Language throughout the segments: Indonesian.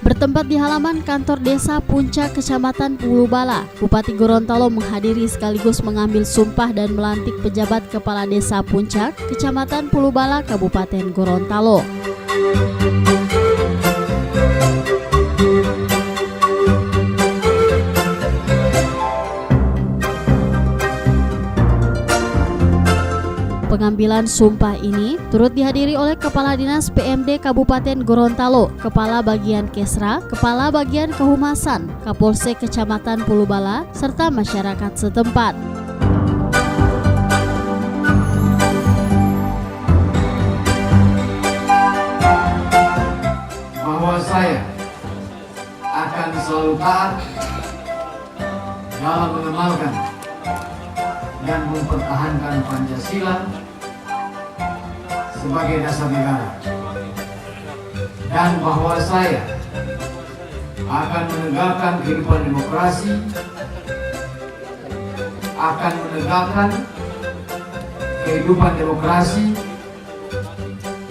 Bertempat di halaman kantor desa Puncak, Kecamatan Pulubala, Bupati Gorontalo menghadiri sekaligus mengambil sumpah dan melantik pejabat kepala desa Puncak, Kecamatan Pulubala, Kabupaten Gorontalo. Pengambilan sumpah ini turut dihadiri oleh Kepala Dinas PMD Kabupaten Gorontalo, Kepala Bagian Kesra, Kepala Bagian Kehumasan, Kapolsek Kecamatan Pulubala, serta masyarakat setempat. Bahwa saya akan selalu taat dalam mengamalkan dan mempertahankan Pancasila sebagai dasar negara, dan bahwa saya akan menegakkan kehidupan demokrasi, akan menegakkan kehidupan demokrasi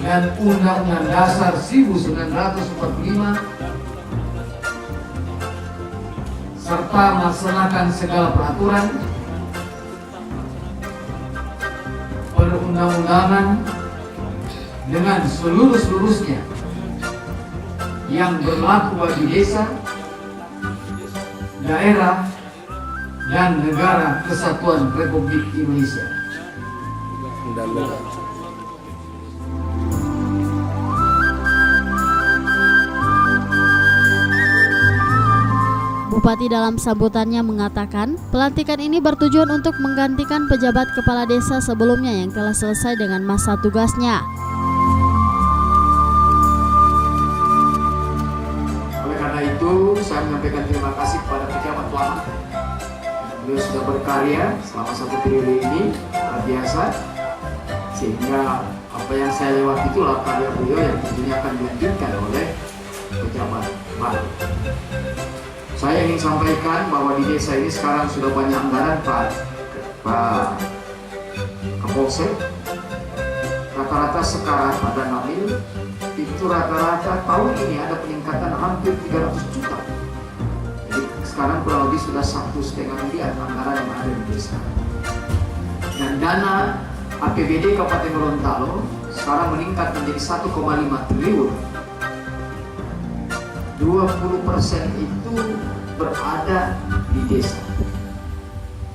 dan Undang-Undang Dasar 1945 serta melaksanakan segala peraturan perundang-undangan dengan seluruh-seluruhnya yang berlaku bagi desa, daerah, dan negara Kesatuan Republik Indonesia. Bupati dalam sambutannya mengatakan, pelantikan ini bertujuan untuk menggantikan pejabat kepala desa sebelumnya yang telah selesai dengan masa tugasnya. Oleh karena itu, saya menyampaikan terima kasih kepada pejabat lama. Beliau sudah berkarya selama 1 periode ini, luar biasa. Sehingga apa yang saya lewati itulah karya beliau yang tentunya akan dilanjutkan oleh pejabat baru. Saya ingin sampaikan bahwa di desa ini sekarang sudah banyak anggaran Pak Kapolsek. Rata-rata sekarang pada Nabil itu rata-rata tahun ini ada peningkatan hampir 300 juta. Jadi sekarang kurang lebih sudah 1,5 miliar anggaran yang ada di desa. Dan dana APBD Kabupaten Gorontalo sekarang meningkat menjadi 1,5 triliun. 20% itu berada di desa,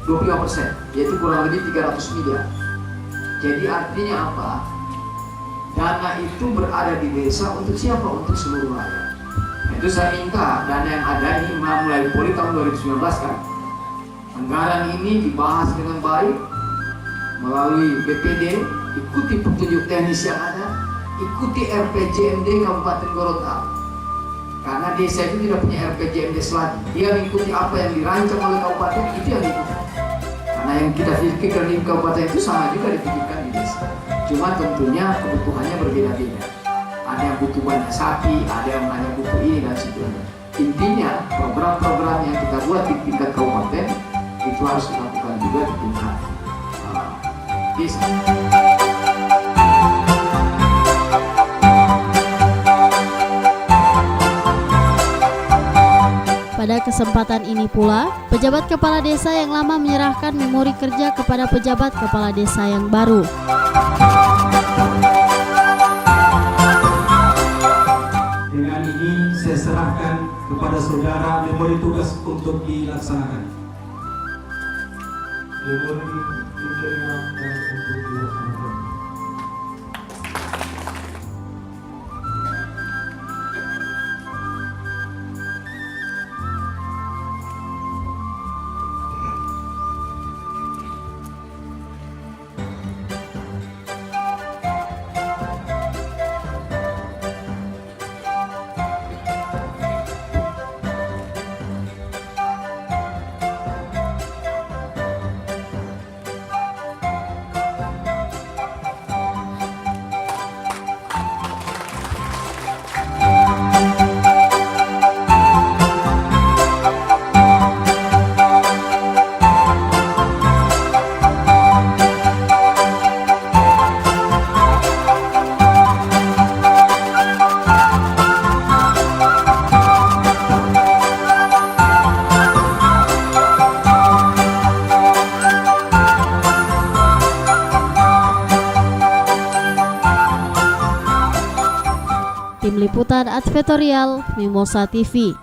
25%, yaitu kurang lebih 300 miliar. Jadi artinya apa? Dana itu berada di desa untuk siapa? Untuk seluruh rakyat. Nah, itu saya minta dana yang ada ini mulai Poli tahun 2019 kan, anggaran ini dibahas dengan baik melalui BPD, ikuti petunjuk teknis yang ada, ikuti RPJMD Kabupaten Gorontalo. Karena desa itu tidak punya RPJMDes lagi. Dia mengikuti apa yang dirancang oleh kabupaten, itu yang diikuti. Karena yang kita pikirkan di kabupaten itu sama juga dipikirkan di desa. Cuma tentunya kebutuhannya berbeda-beda. Ada yang butuh banyak sapi, ada yang hanya butuh ini dan sebagainya. Intinya program-program yang kita buat di tingkat kabupaten itu harus dilakukan juga di tingkat desa. Pada kesempatan ini pula, pejabat kepala desa yang lama menyerahkan memori kerja kepada pejabat kepala desa yang baru. Dengan ini saya serahkan kepada saudara memori tugas untuk dilaksanakan. Memori diterima dan untuk dilaksanakan. Tim Liputan Advertorial Mimosa TV.